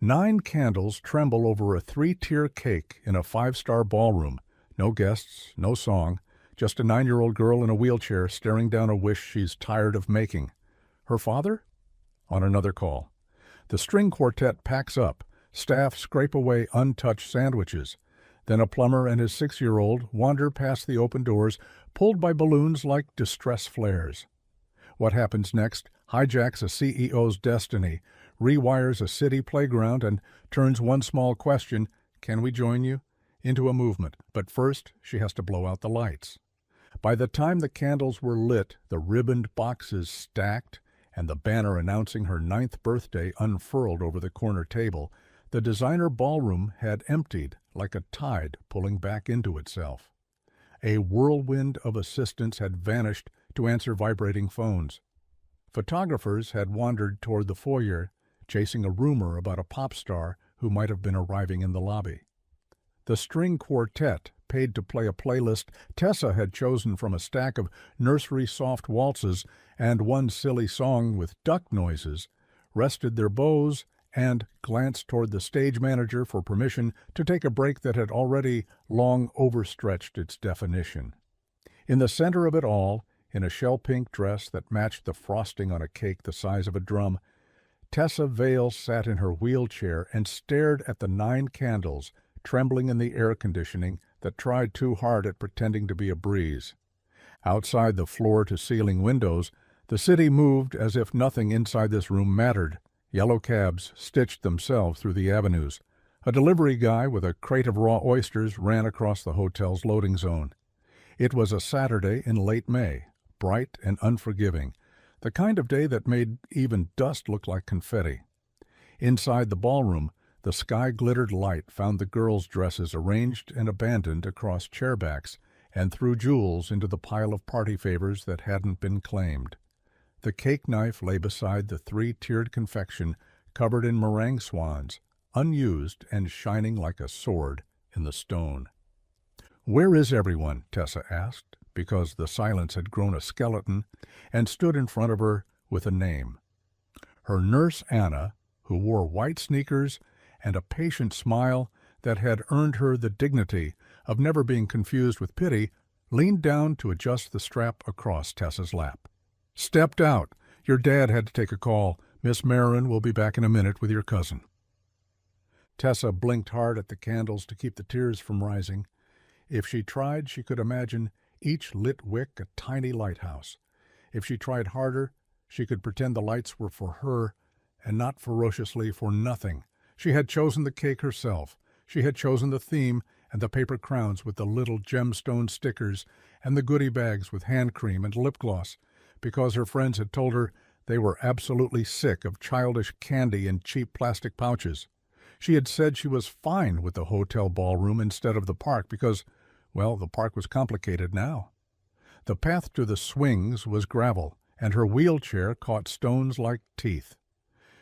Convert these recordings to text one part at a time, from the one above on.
9 candles tremble over a 3-tier cake in a 5-star ballroom. No guests, no song, just a 9-year-old girl in a wheelchair staring down a wish she's tired of making. Her father? On another call. The string quartet packs up. Staff scrape away untouched sandwiches. Then a plumber and his 6-year-old wander past the open doors, pulled by balloons like distress flares. What happens next hijacks a CEO's destiny, rewires a city playground, and turns one small question, "Can we join you?" into a movement. But first, she has to blow out the lights. By the time the candles were lit, the ribboned boxes stacked, and the banner announcing her 9th birthday unfurled over the corner table, the designer ballroom had emptied like a tide pulling back into itself. A whirlwind of assistants had vanished to answer vibrating phones. Photographers had wandered toward the foyer, chasing a rumor about a pop star who might have been arriving in the lobby. The string quartet, paid to play a playlist Tessa had chosen from a stack of nursery soft waltzes and one silly song with duck noises, rested their bows and glanced toward the stage manager for permission to take a break that had already long overstretched its definition. In the center of it all, in a shell-pink dress that matched the frosting on a cake the size of a drum, Tessa Vale sat in her wheelchair and stared at the 9 candles trembling in the air conditioning that tried too hard at pretending to be a breeze. Outside the floor-to-ceiling windows, the city moved as if nothing inside this room mattered. Yellow cabs stitched themselves through the avenues. A delivery guy with a crate of raw oysters ran across the hotel's loading zone. It was a Saturday in late May, bright and unforgiving, the kind of day that made even dust look like confetti. Inside the ballroom, the sky-glittered light found the girls' dresses arranged and abandoned across chairbacks and threw jewels into the pile of party favors that hadn't been claimed. The cake knife lay beside the 3-tiered confection covered in meringue swans, unused and shining like a sword in the stone. "Where is everyone?" Tessa asked, because the silence had grown a skeleton and stood in front of her with a name. Her nurse Anna, who wore white sneakers and a patient smile that had earned her the dignity of never being confused with pity, leaned down to adjust the strap across Tessa's lap. "Stepped out. Your dad had to take a call. Miss Marin will be back in a minute with your cousin." Tessa blinked hard at the candles to keep the tears from rising. If she tried, she could imagine each lit wick a tiny lighthouse. If she tried harder, she could pretend the lights were for her and not ferociously for nothing. She had chosen the cake herself. She had chosen the theme and the paper crowns with the little gemstone stickers and the goodie bags with hand cream and lip gloss, because her friends had told her they were absolutely sick of childish candy in cheap plastic pouches. She had said she was fine with the hotel ballroom instead of the park because, well, the park was complicated now. The path to the swings was gravel, and her wheelchair caught stones like teeth.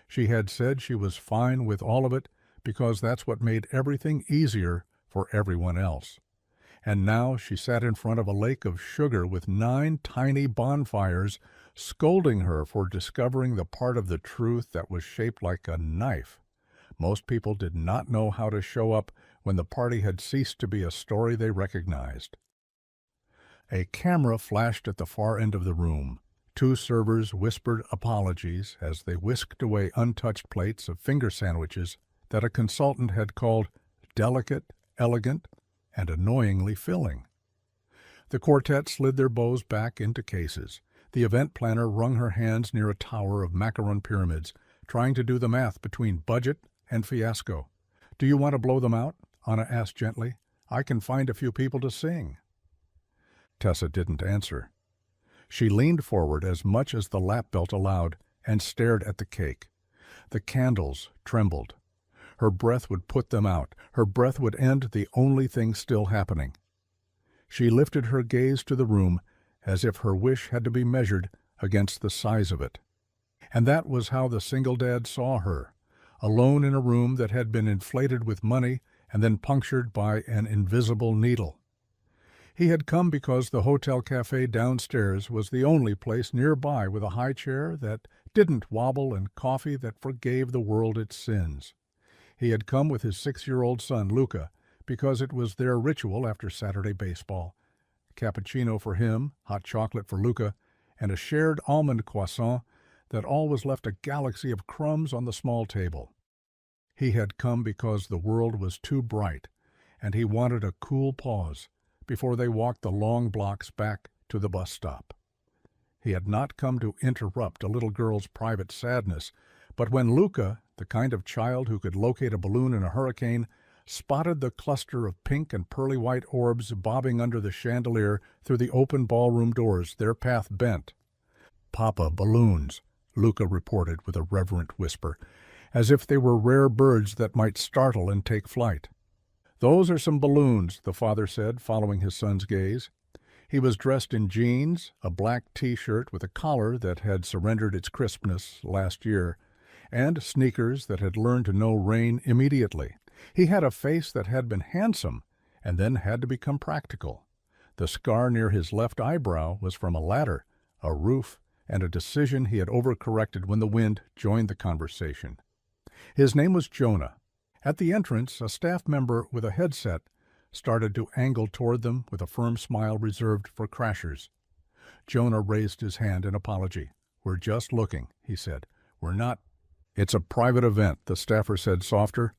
She had said she was fine with all of it because that's what made everything easier for everyone else. And now she sat in front of a lake of sugar with 9 tiny bonfires, scolding her for discovering the part of the truth that was shaped like a knife. Most people did not know how to show up when the party had ceased to be a story they recognized. A camera flashed at the far end of the room. 2 servers whispered apologies as they whisked away untouched plates of finger sandwiches that a consultant had called delicate, elegant, and annoyingly filling. The quartet slid their bows back into cases. The event planner wrung her hands near a tower of macaron pyramids, trying to do the math between budget and fiasco. "Do you want to blow them out?" Anna asked gently. "I can find a few people to sing." Tessa didn't answer. She leaned forward as much as the lap belt allowed and stared at the cake. The candles trembled. Her breath would put them out. Her breath would end the only thing still happening. She lifted her gaze to the room as if her wish had to be measured against the size of it. And that was how the single dad saw her, alone in a room that had been inflated with money and then punctured by an invisible needle. He had come because the hotel cafe downstairs was the only place nearby with a high chair that didn't wobble and coffee that forgave the world its sins. He had come with his 6-year-old son, Luca, because it was their ritual after Saturday baseball. Cappuccino for him, hot chocolate for Luca, and a shared almond croissant that always left a galaxy of crumbs on the small table. He had come because the world was too bright, and he wanted a cool pause before they walked the long blocks back to the bus stop. He had not come to interrupt a little girl's private sadness, but when Luca, the kind of child who could locate a balloon in a hurricane, spotted the cluster of pink and pearly white orbs bobbing under the chandelier through the open ballroom doors, their path bent. "Papa, balloons," Luca reported with a reverent whisper, as if they were rare birds that might startle and take flight. "Those are some balloons," the father said, following his son's gaze. He was dressed in jeans, a black T-shirt with a collar that had surrendered its crispness last year, and sneakers that had learned to know rain immediately. He had a face that had been handsome and then had to become practical. The scar near his left eyebrow was from a ladder, a roof, and a decision he had overcorrected when the wind joined the conversation. His name was Jonah. At the entrance, a staff member with a headset started to angle toward them with a firm smile reserved for crashers. Jonah raised his hand in apology. "We're just looking," he said. "We're not—" "It's a private event," the staffer said softer.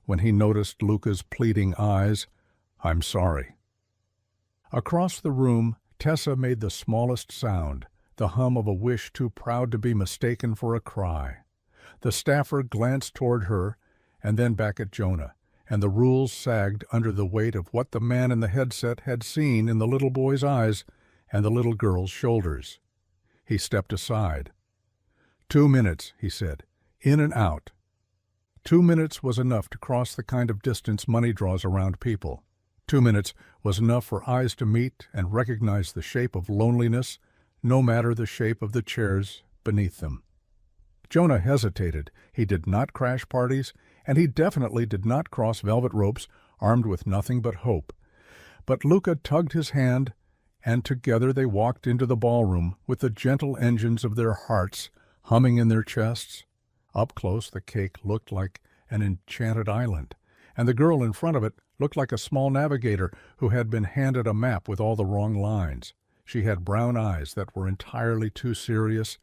When he noticed Luca's pleading eyes, "I'm sorry." Across the room, Tessa made the smallest sound, the hum of a wish too proud to be mistaken for a cry. The staffer glanced toward her and then back at Jonah, and the rules sagged under the weight of what the man in the headset had seen in the little boy's eyes and the little girl's shoulders. He stepped aside. 2 minutes, he said, in and out. 2 minutes was enough to cross the kind of distance money draws around people. 2 minutes was enough for eyes to meet and recognize the shape of loneliness, no matter the shape of the chairs beneath them. Jonah hesitated. He did not crash parties, and he definitely did not cross velvet ropes armed with nothing but hope. But Luca tugged his hand, and together they walked into the ballroom with the gentle engines of their hearts humming in their chests. Up close, the cake looked like an enchanted island, and the girl in front of it looked like a small navigator who had been handed a map with all the wrong lines. She had brown eyes that were entirely too serious,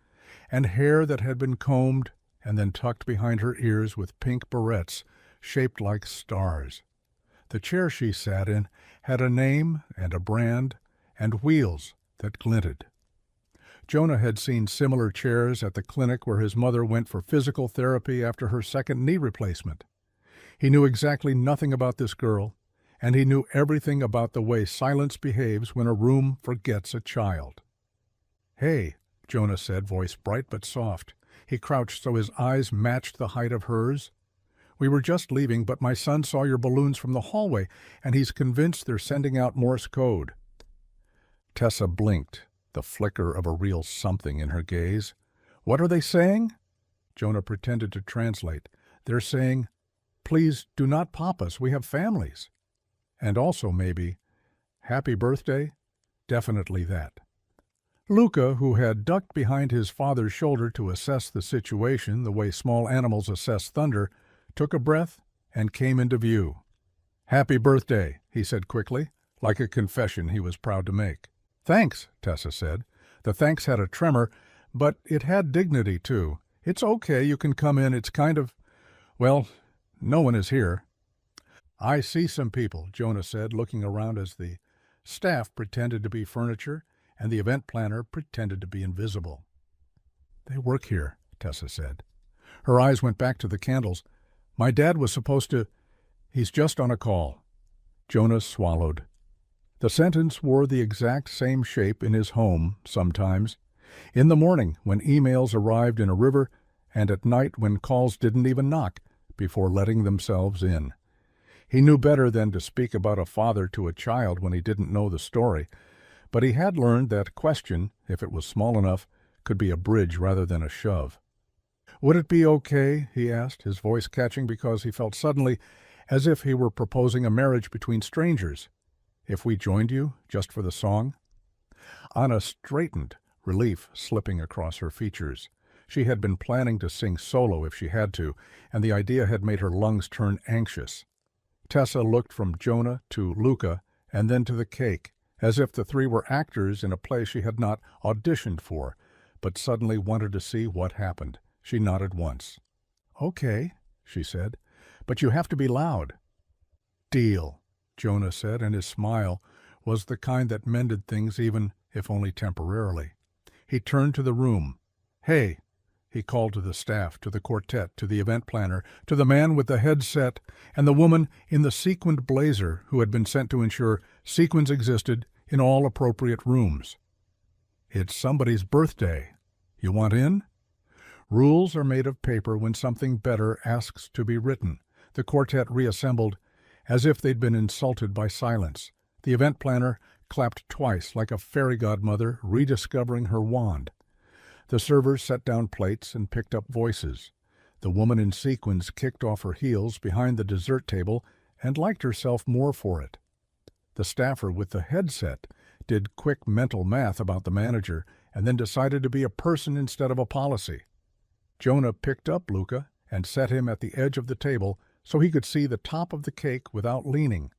and hair that had been combed and then tucked behind her ears with pink barrettes shaped like stars. The chair she sat in had a name and a brand and wheels that glinted. Jonah had seen similar chairs at the clinic where his mother went for physical therapy after her second knee replacement. He knew exactly nothing about this girl, and he knew everything about the way silence behaves when a room forgets a child. "Hey," Jonah said, voice bright but soft. He crouched so his eyes matched the height of hers. "We were just leaving, but my son saw your balloons from the hallway, and he's convinced they're sending out Morse code." Tessa blinked, the flicker of a real something in her gaze. "What are they saying?" Jonah pretended to translate. "They're saying, 'Please do not pop us, we have families.' And also maybe, 'Happy birthday?' Definitely that." Luca, who had ducked behind his father's shoulder to assess the situation the way small animals assess thunder, took a breath and came into view. "Happy birthday," he said quickly, like a confession he was proud to make. "Thanks," Tessa said. The thanks had a tremor, but it had dignity, too. "It's okay, you can come in, it's kind of... well, no one is here." "I see some people," Jonah said, looking around as the staff pretended to be furniture and the event planner pretended to be invisible. "They work here," Tessa said. Her eyes went back to the candles. "My dad was supposed to... he's just on a call." Jonah swallowed. The sentence wore the exact same shape in his home sometimes. In the morning, when emails arrived in a river, and at night when calls didn't even knock before letting themselves in. He knew better than to speak about a father to a child when he didn't know the story, but he had learned that question, if it was small enough, could be a bridge rather than a shove. "Would it be okay?" he asked, his voice catching because he felt suddenly as if he were proposing a marriage between strangers. "If we joined you, just for the song?" Anna straightened, relief slipping across her features. She had been planning to sing solo if she had to, and the idea had made her lungs turn anxious. Tessa looked from Jonah to Luca and then to the cake, as if the three were actors in a play she had not auditioned for, but suddenly wanted to see what happened. She nodded once. "Okay," she said, "but you have to be loud." "Deal," Jonah said, and his smile was the kind that mended things even if only temporarily. He turned to the room. "Hey," he called to the staff, to the quartet, to the event planner, to the man with the headset, and the woman in the sequined blazer who had been sent to ensure sequins existed in all appropriate rooms. "It's somebody's birthday. You want in?" Rules are made of paper when something better asks to be written. The quartet reassembled as if they'd been insulted by silence. The event planner clapped twice like a fairy godmother rediscovering her wand. The servers set down plates and picked up voices. The woman in sequins kicked off her heels behind the dessert table and liked herself more for it. The staffer with the headset did quick mental math about the manager and then decided to be a person instead of a policy. Jonah picked up Luca and set him at the edge of the table so he could see the top of the cake without leaning.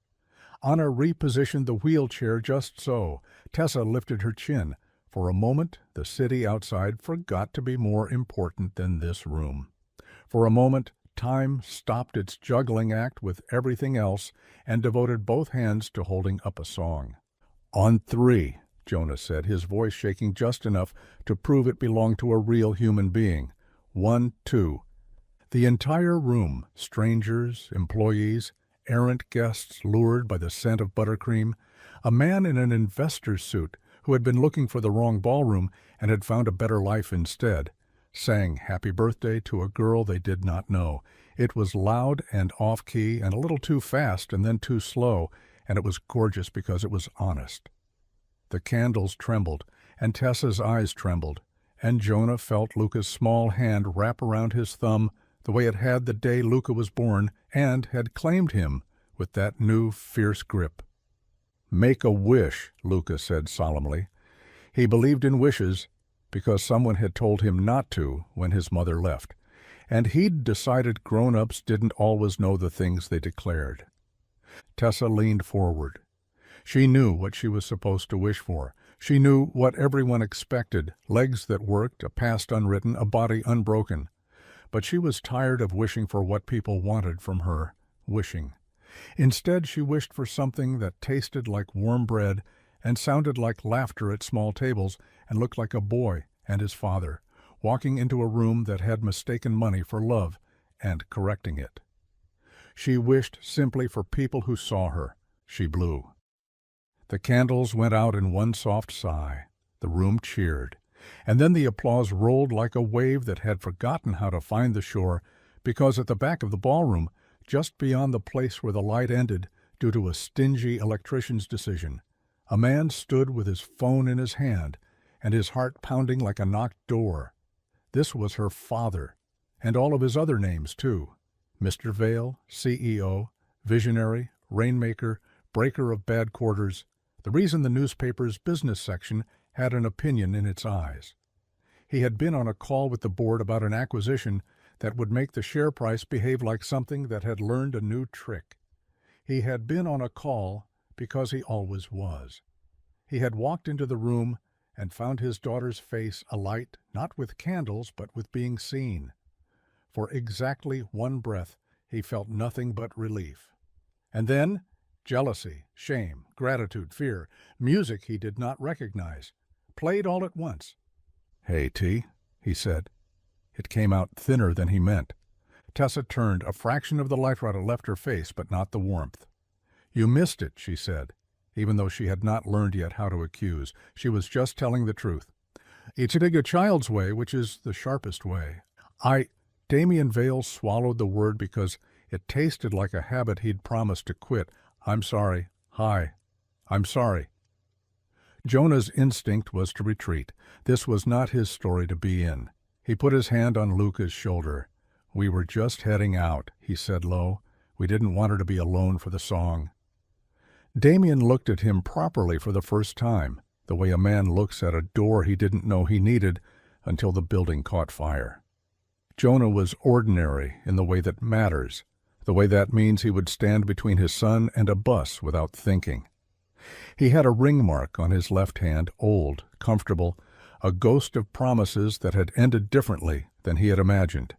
Anna repositioned the wheelchair just so. Tessa lifted her chin. For a moment, the city outside forgot to be more important than this room. For a moment, time stopped its juggling act with everything else and devoted both hands to holding up a song. "On 3, Jonah said, his voice shaking just enough to prove it belonged to a real human being. 1, 2. The entire room, strangers, employees, errant guests lured by the scent of buttercream, a man in an investor's suit who had been looking for the wrong ballroom and had found a better life instead, sang Happy Birthday to a girl they did not know. It was loud and off-key and a little too fast and then too slow, and it was gorgeous because it was honest. The candles trembled, and Tessa's eyes trembled, and Jonah felt Luca's small hand wrap around his thumb the way it had the day Luca was born and had claimed him with that new fierce grip. "Make a wish," Luca said solemnly. He believed in wishes because someone had told him not to when his mother left, and he'd decided grown-ups didn't always know the things they declared. Tessa leaned forward. She knew what she was supposed to wish for. She knew what everyone expected, legs that worked, a past unwritten, a body unbroken. But she was tired of wishing for what people wanted from her, wishing. Instead, she wished for something that tasted like warm bread and sounded like laughter at small tables and looked like a boy and his father, walking into a room that had mistaken money for love and correcting it. She wished simply for people who saw her. She blew. The candles went out in one soft sigh. The room cheered. And then the applause rolled like a wave that had forgotten how to find the shore, because at the back of the ballroom, just beyond the place where the light ended due to a stingy electrician's decision, a man stood with his phone in his hand and his heart pounding like a knocked door. This was her father, and all of his other names, too. Mr. Vale, CEO, Visionary, Rainmaker, Breaker of Bad Quarters, the reason the newspaper's business section had an opinion in its eyes. He had been on a call with the board about an acquisition that would make the share price behave like something that had learned a new trick. He had been on a call because he always was. He had walked into the room and found his daughter's face alight, not with candles, but with being seen. For exactly one breath, he felt nothing but relief. And then, jealousy, shame, gratitude, fear, music he did not recognize, played all at once. "Hey, T," he said. It came out thinner than he meant. Tessa turned. A fraction of the light rod left her face, but not the warmth. "You missed it," she said, even though she had not learned yet how to accuse. She was just telling the truth. "It's a child's way, which is the sharpest way. Damien Vale swallowed the word because it tasted like a habit he'd promised to quit. "I'm sorry. Hi. I'm sorry." Jonah's instinct was to retreat. This was not his story to be in. He put his hand on Luca's shoulder. "We were just heading out," he said low. "We didn't want her to be alone for the song." Damien looked at him properly for the first time, the way a man looks at a door he didn't know he needed, until the building caught fire. Jonah was ordinary in the way that matters, the way that means he would stand between his son and a bus without thinking. He had a ring mark on his left hand, old, comfortable, a ghost of promises that had ended differently than he had imagined.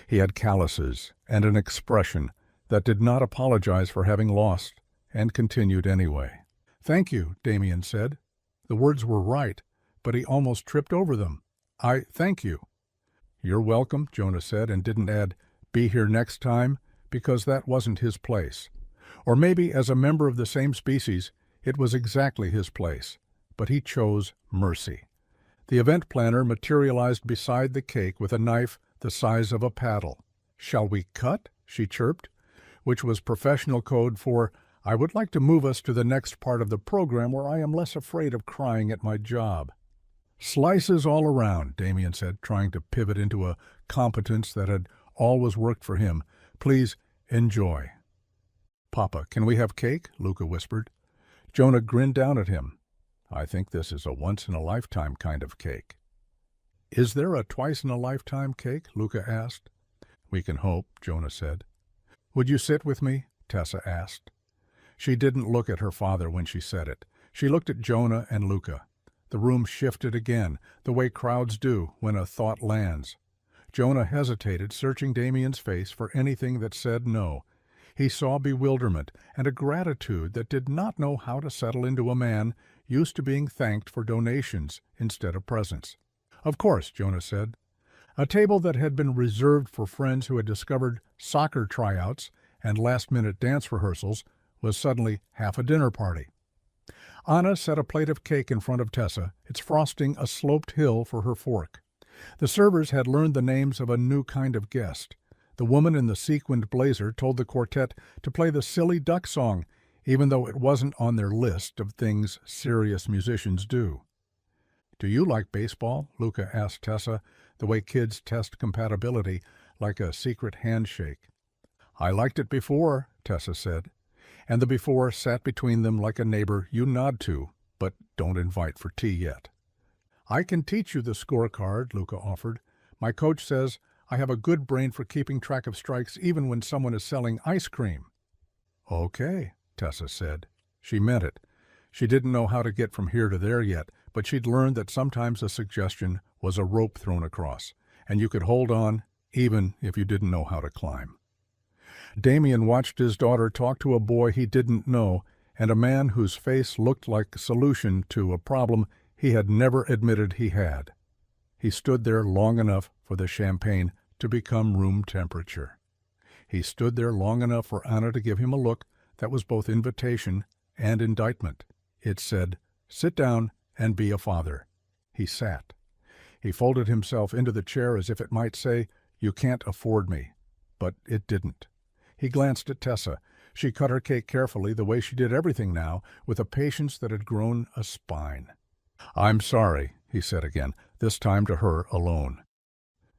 He had calluses and an expression that did not apologize for having lost, and continued anyway. "Thank you," Damien said. The words were right, but he almost tripped over them. "Thank you." "You're welcome," Jonah said, and didn't add, "be here next time," because that wasn't his place. Or maybe, as a member of the same species, it was exactly his place. But he chose mercy. The event planner materialized beside the cake with a knife the size of a paddle. "Shall we cut?" she chirped, which was professional code for, "I would like to move us to the next part of the program where I am less afraid of crying at my job." "Slices all around," Damien said, trying to pivot into a competence that had always worked for him. "Please, enjoy." "Papa, can we have cake?" Luca whispered. Jonah grinned down at him. "I think this is a once-in-a-lifetime kind of cake." "Is there a twice-in-a-lifetime cake?" Luca asked. "We can hope," Jonah said. "Would you sit with me?" Tessa asked. She didn't look at her father when she said it. She looked at Jonah and Luca. The room shifted again, the way crowds do when a thought lands. Jonah hesitated, searching Damien's face for anything that said no. He saw bewilderment and a gratitude that did not know how to settle into a man used to being thanked for donations instead of presents. "Of course," Jonah said. A table that had been reserved for friends who had discovered soccer tryouts and last-minute dance rehearsals was suddenly half a dinner party. Anna set a plate of cake in front of Tessa, its frosting a sloped hill for her fork. The servers had learned the names of a new kind of guest. The woman in the sequined blazer told the quartet to play the Silly Duck song, even though it wasn't on their list of things serious musicians do. "Do you like baseball?" Luca asked Tessa, the way kids test compatibility, like a secret handshake. "I liked it before," Tessa said. And the before sat between them like a neighbor you nod to, but don't invite for tea yet. "I can teach you the scorecard," Luca offered. "My coach says I have a good brain for keeping track of strikes even when someone is selling ice cream." "Okay," Tessa said. She meant it. She didn't know how to get from here to there yet, but she'd learned that sometimes a suggestion was a rope thrown across, and you could hold on even if you didn't know how to climb. Damien watched his daughter talk to a boy he didn't know and a man whose face looked like a solution to a problem he had never admitted he had. He stood there long enough for the champagne to become room temperature. He stood there long enough for Anna to give him a look that was both invitation and indictment. It said, "Sit down and be a father." He sat. He folded himself into the chair as if it might say, "You can't afford me." But it didn't. He glanced at Tessa. She cut her cake carefully, the way she did everything now, with a patience that had grown a spine. "I'm sorry," he said again, this time to her alone.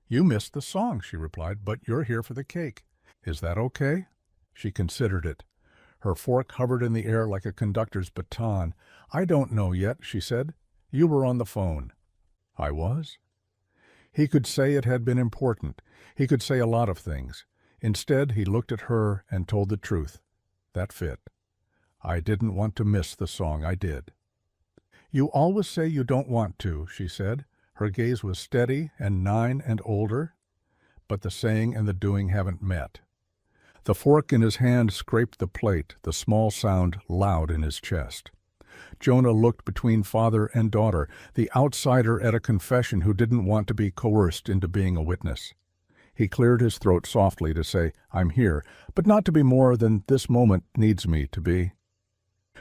"You missed the song," she replied, "but you're here for the cake. Is that okay?" She considered it. Her fork hovered in the air like a conductor's baton. "I don't know yet," she said. "You were on the phone." "I was?" He could say it had been important. He could say a lot of things. Instead, he looked at her and told the truth. That fit. "I didn't want to miss the song. I did." "You always say you don't want to," she said. Her gaze was steady and 9 and older. But the saying and the doing haven't met. The fork in his hand scraped the plate, the small sound loud in his chest. Jonah looked between father and daughter, the outsider at a confession who didn't want to be coerced into being a witness. He cleared his throat softly to say, "I'm here, but not to be more than this moment needs me to be."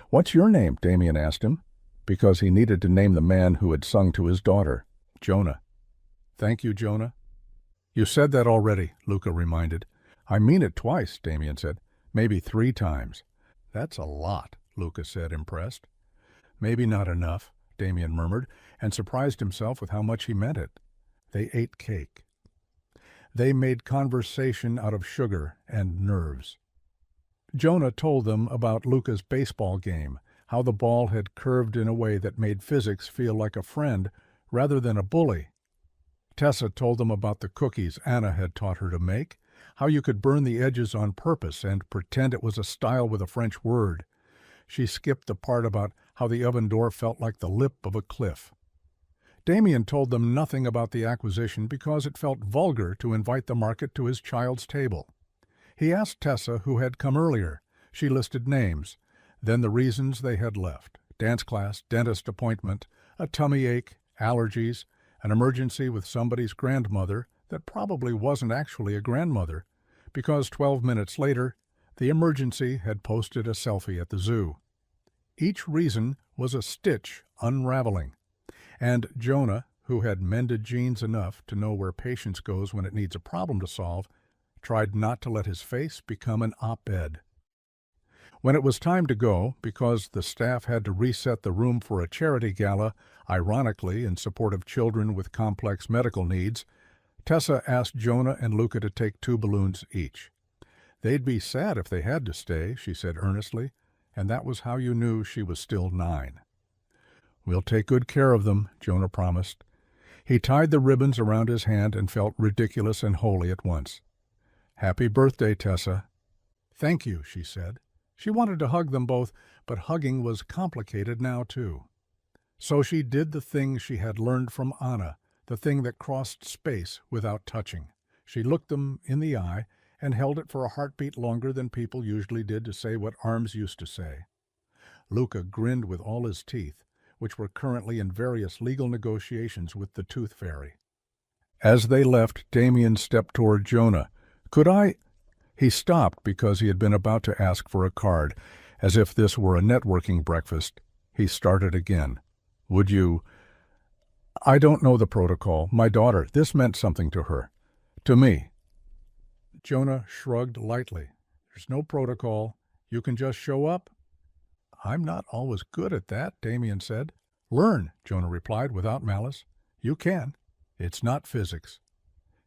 "What's your name?" Damien asked him, because he needed to name the man who had sung to his daughter. "Jonah." "Thank you, Jonah." "You said that already," Luca reminded. "I mean it twice," Damien said. "Maybe 3 times." "That's a lot," Luca said, impressed. "Maybe not enough," Damien murmured, and surprised himself with how much he meant it. They ate cake. They made conversation out of sugar and nerves. Jonah told them about Luca's baseball game, how the ball had curved in a way that made physics feel like a friend rather than a bully. Tessa told them about the cookies Anna had taught her to make, how you could burn the edges on purpose and pretend it was a style with a French word. She skipped the part about how the oven door felt like the lip of a cliff. Damien told them nothing about the acquisition because it felt vulgar to invite the market to his child's table. He asked Tessa who had come earlier. She listed names, then the reasons they had left: dance class, dentist appointment, a tummy ache, allergies, an emergency with somebody's grandmother that probably wasn't actually a grandmother, because 12 minutes later, the emergency had posted a selfie at the zoo. Each reason was a stitch unraveling, and Jonah, who had mended jeans enough to know where patience goes when it needs a problem to solve, tried not to let his face become an op-ed. When it was time to go, because the staff had to reset the room for a charity gala, ironically in support of children with complex medical needs, Tessa asked Jonah and Luca to take 2 balloons each. They'd be sad if they had to stay, she said earnestly, and that was how you knew she was still 9. We'll take good care of them, Jonah promised. He tied the ribbons around his hand and felt ridiculous and holy at once. Happy birthday, Tessa. Thank you, she said. She wanted to hug them both, but hugging was complicated now, too. So she did the thing she had learned from Anna, the thing that crossed space without touching. She looked them in the eye and held it for a heartbeat longer than people usually did to say what arms used to say. Luca grinned with all his teeth, which were currently in various legal negotiations with the Tooth Fairy. As they left, Damien stepped toward Jonah. Could I? He stopped because he had been about to ask for a card. As if this were a networking breakfast, he started again. Would you? I don't know the protocol. My daughter, this meant something to her. To me. Jonah shrugged lightly. There's no protocol. You can just show up. I'm not always good at that, Damien said. Learn, Jonah replied without malice. You can. It's not physics.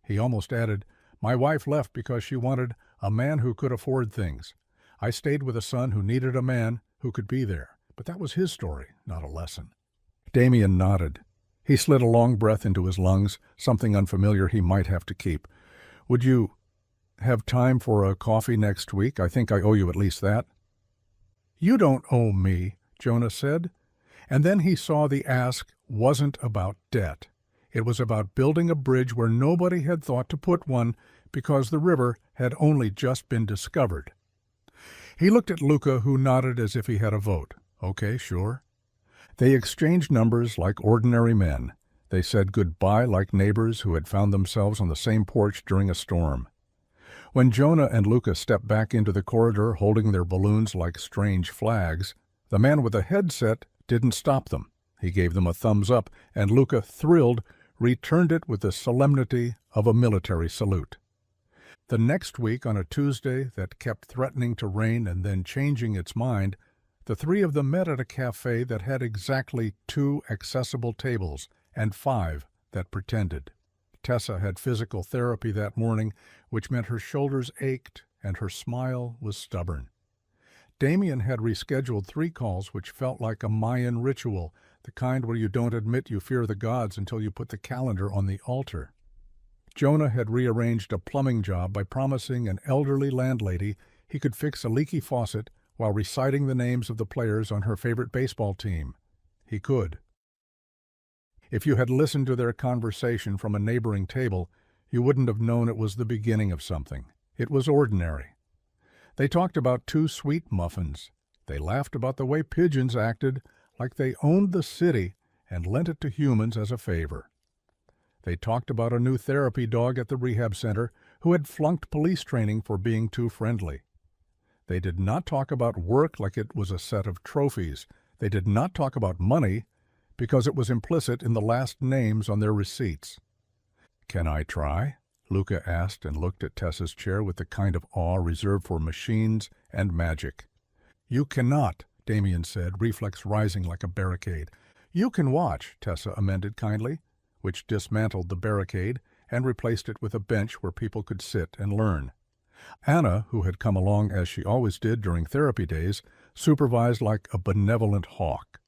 He almost added, my wife left because she wanted a man who could afford things. I stayed with a son who needed a man who could be there, but that was his story, not a lesson. Damien nodded. He slid a long breath into his lungs, something unfamiliar he might have to keep. Would you have time for a coffee next week? I think I owe you at least that. You don't owe me, Jonah said. And then he saw the ask wasn't about debt. It was about building a bridge where nobody had thought to put one because the river had only just been discovered. He looked at Luca, who nodded as if he had a vote. Okay, sure. They exchanged numbers like ordinary men. They said goodbye like neighbors who had found themselves on the same porch during a storm. When Jonah and Luca stepped back into the corridor holding their balloons like strange flags, the man with the headset didn't stop them. He gave them a thumbs up, and Luca, thrilled, returned it with the solemnity of a military salute. The next week, on a Tuesday that kept threatening to rain and then changing its mind, the 3 of them met at a cafe that had exactly 2 accessible tables and 5 that pretended. Tessa had physical therapy that morning, which meant her shoulders ached and her smile was stubborn. Damien had rescheduled 3 calls which felt like a Mayan ritual, the kind where you don't admit you fear the gods until you put the calendar on the altar. Jonah had rearranged a plumbing job by promising an elderly landlady he could fix a leaky faucet while reciting the names of the players on her favorite baseball team. He could. If you had listened to their conversation from a neighboring table, you wouldn't have known it was the beginning of something. It was ordinary. They talked about 2 sweet muffins. They laughed about the way pigeons acted, like they owned the city and lent it to humans as a favor. They talked about a new therapy dog at the rehab center who had flunked police training for being too friendly. They did not talk about work like it was a set of trophies. They did not talk about money because it was implicit in the last names on their receipts. Can I try? Luca asked and looked at Tessa's chair with the kind of awe reserved for machines and magic. You cannot, Damien said, reflex rising like a barricade. You can watch, Tessa amended kindly, which dismantled the barricade and replaced it with a bench where people could sit and learn. Anna, who had come along as she always did during therapy days, supervised like a benevolent hawk.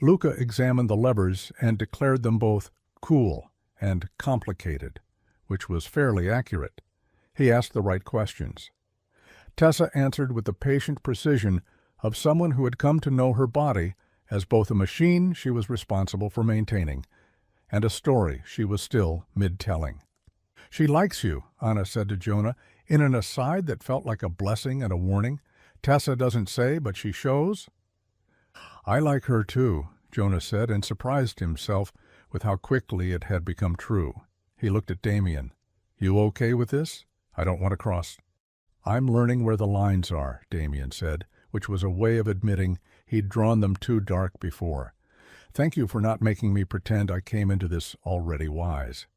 Luca examined the levers and declared them both cool and complicated, which was fairly accurate. He asked the right questions. Tessa answered with the patient precision of someone who had come to know her body as both a machine she was responsible for maintaining and a story she was still mid-telling. "She likes you," Anna said to Jonah, in an aside that felt like a blessing and a warning. "Tessa doesn't say, but she shows." "I like her too," Jonah said, and surprised himself with how quickly it had become true. He looked at Damien. "You okay with this? I don't want to cross." "I'm learning where the lines are," Damien said, which was a way of admitting he'd drawn them too dark before. "Thank you for not making me pretend I came into this already wise."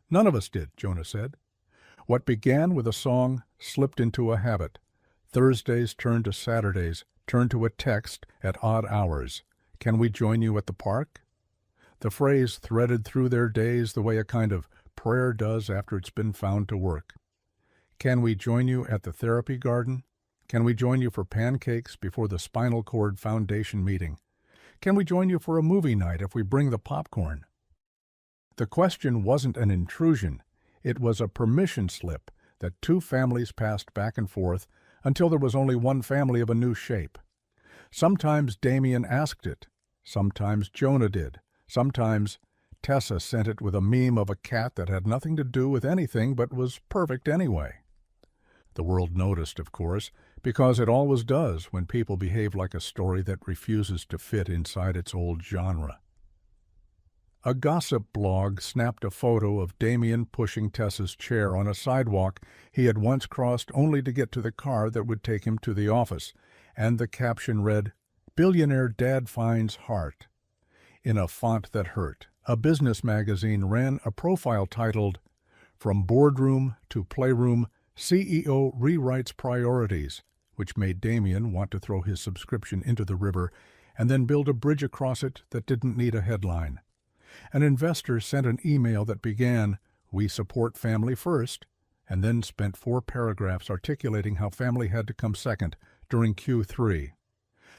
"None of us did," Jonah said. What began with a song slipped into a habit. Thursdays turned to Saturdays, turned to a text at odd hours. "Can we join you at the park?" The phrase threaded through their days the way a kind of prayer does after it's been found to work. "Can we join you at the therapy garden? Can we join you for pancakes before the spinal cord foundation meeting? Can we join you for a movie night if we bring the popcorn?" The question wasn't an intrusion. It was a permission slip that two families passed back and forth until there was only one family of a new shape. Sometimes Damien asked it. Sometimes Jonah did. Sometimes Tessa sent it with a meme of a cat that had nothing to do with anything but was perfect anyway. The world noticed, of course, because it always does when people behave like a story that refuses to fit inside its old genre. A gossip blog snapped a photo of Damien pushing Tessa's chair on a sidewalk he had once crossed only to get to the car that would take him to the office, and the caption read, "Billionaire Dad Finds Heart." In a font that hurt, a business magazine ran a profile titled, "From Boardroom to Playroom, CEO Rewrites Priorities," which made Damien want to throw his subscription into the river and then build a bridge across it that didn't need a headline. An investor sent an email that began, "We support family first," and then spent 4 paragraphs articulating how family had to come second during Q3.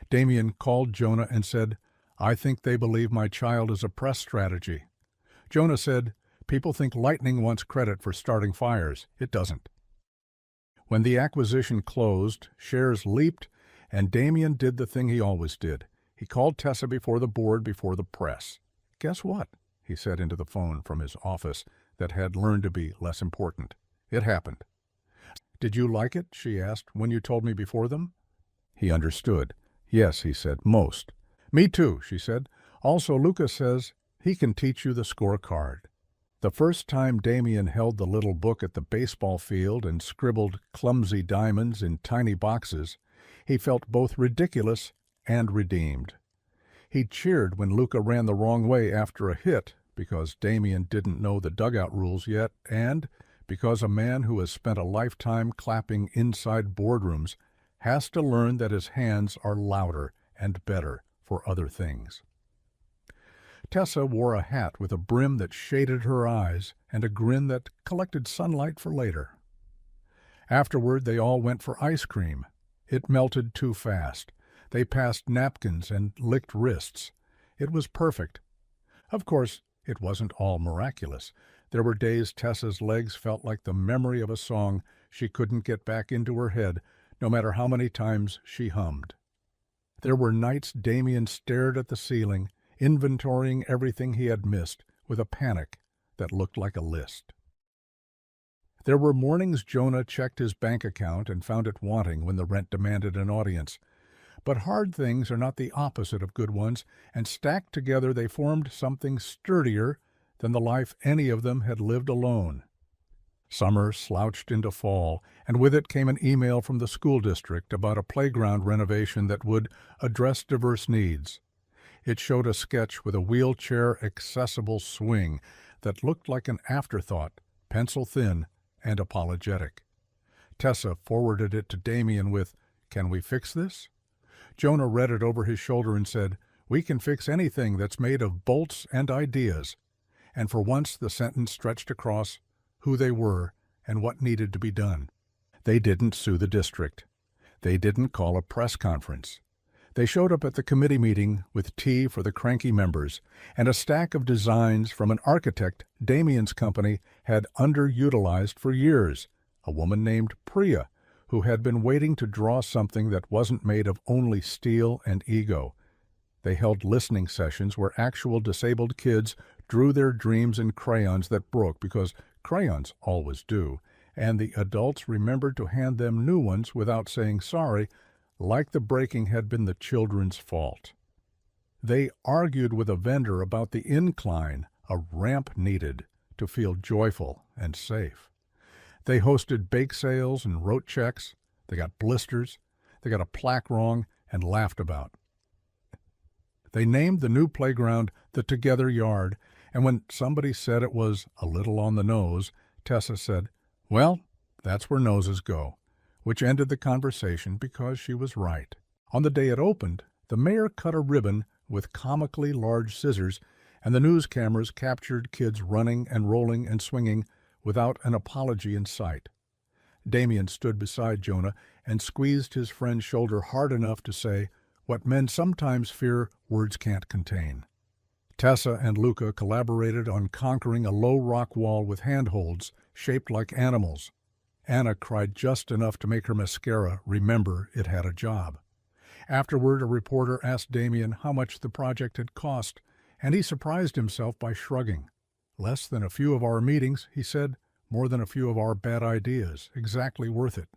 Damien called Jonah and said, "I think they believe my child is a press strategy." Jonah said, "People think lightning wants credit for starting fires. It doesn't." When the acquisition closed, shares leaped, and Damien did the thing he always did. He called Tessa before the board before the press. "Guess what?" he said into the phone from his office that had learned to be less important. "It happened." "Did you like it?" she asked, "when you told me before them?" He understood. "Yes," he said, "most." "Me too," she said. "Also, Lucas says he can teach you the scorecard." The first time Damien held the little book at the baseball field and scribbled clumsy diamonds in tiny boxes, he felt both ridiculous and redeemed. He cheered when Luca ran the wrong way after a hit because Damien didn't know the dugout rules yet and because a man who has spent a lifetime clapping inside boardrooms has to learn that his hands are louder and better for other things. Tessa wore a hat with a brim that shaded her eyes and a grin that collected sunlight for later. Afterward, they all went for ice cream. It melted too fast. They passed napkins and licked wrists. It was perfect. Of course, it wasn't all miraculous. There were days Tessa's legs felt like the memory of a song she couldn't get back into her head, no matter how many times she hummed. There were nights Damien stared at the ceiling, inventorying everything he had missed, with a panic that looked like a list. There were mornings Jonah checked his bank account and found it wanting when the rent demanded an audience. But hard things are not the opposite of good ones, and stacked together they formed something sturdier than the life any of them had lived alone. Summer slouched into fall, and with it came an email from the school district about a playground renovation that would address diverse needs. It showed a sketch with a wheelchair-accessible swing that looked like an afterthought, pencil-thin and apologetic. Tessa forwarded it to Damien with, "Can we fix this?" Jonah read it over his shoulder and said, "We can fix anything that's made of bolts and ideas." And for once the sentence stretched across who they were and what needed to be done. They didn't sue the district. They didn't call a press conference. They showed up at the committee meeting with tea for the cranky members and a stack of designs from an architect Damien's company had underutilized for years, a woman named Priya, who had been waiting to draw something that wasn't made of only steel and ego. They held listening sessions where actual disabled kids drew their dreams in crayons that broke, because crayons always do, and the adults remembered to hand them new ones without saying sorry, like the breaking had been the children's fault. They argued with a vendor about the incline a ramp needed to feel joyful and safe. They hosted bake sales and wrote checks. They got blisters. They got a plaque wrong and laughed about. They named the new playground the Together Yard, and when somebody said it was a little on the nose, Tessa said, "Well, that's where noses go," which ended the conversation because she was right. On the day it opened, the mayor cut a ribbon with comically large scissors, and the news cameras captured kids running and rolling and swinging without an apology in sight. Damien stood beside Jonah and squeezed his friend's shoulder hard enough to say what men sometimes fear words can't contain. Tessa and Luca collaborated on conquering a low rock wall with handholds shaped like animals. Anna cried just enough to make her mascara remember it had a job. Afterward, a reporter asked Damien how much the project had cost, and he surprised himself by shrugging. "Less than a few of our meetings," he said. "More than a few of our bad ideas. Exactly worth it."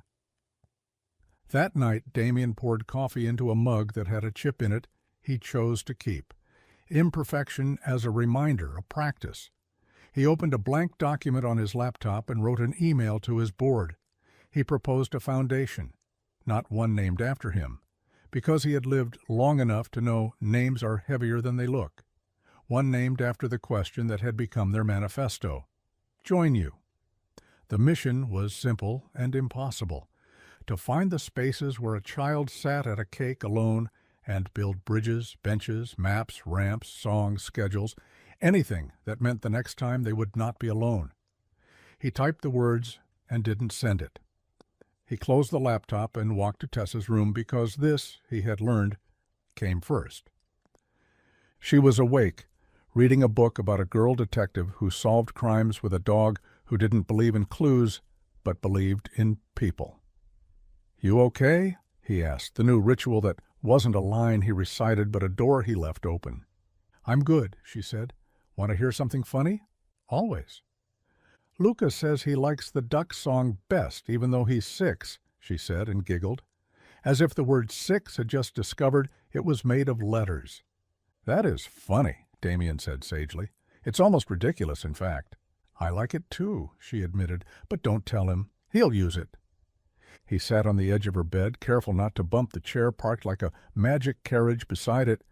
That night, Damien poured coffee into a mug that had a chip in it he chose to keep. Imperfection as a reminder, a practice. He opened a blank document on his laptop and wrote an email to his board. He proposed a foundation, not one named after him, because he had lived long enough to know names are heavier than they look. One named after the question that had become their manifesto: Join you. The mission was simple and impossible: to find the spaces where a child sat at a cake alone and build bridges, benches, maps, ramps, songs, schedules, anything that meant the next time they would not be alone. He typed the words and didn't send it. He closed the laptop and walked to Tessa's room because this, he had learned, came first. She was awake, reading a book about a girl detective who solved crimes with a dog who didn't believe in clues but believed in people. "You okay?" he asked, the new ritual that wasn't a line he recited but a door he left open. "I'm good," she said. "Want to hear something funny?" "Always." "Luca says he likes the duck song best, even though he's 6, she said and giggled, as if the word 6 had just discovered it was made of letters. "That is funny," Damien said sagely. "It's almost ridiculous, in fact." "I like it too," she admitted, "but don't tell him. He'll use it." He sat on the edge of her bed, careful not to bump the chair parked like a magic carriage beside it.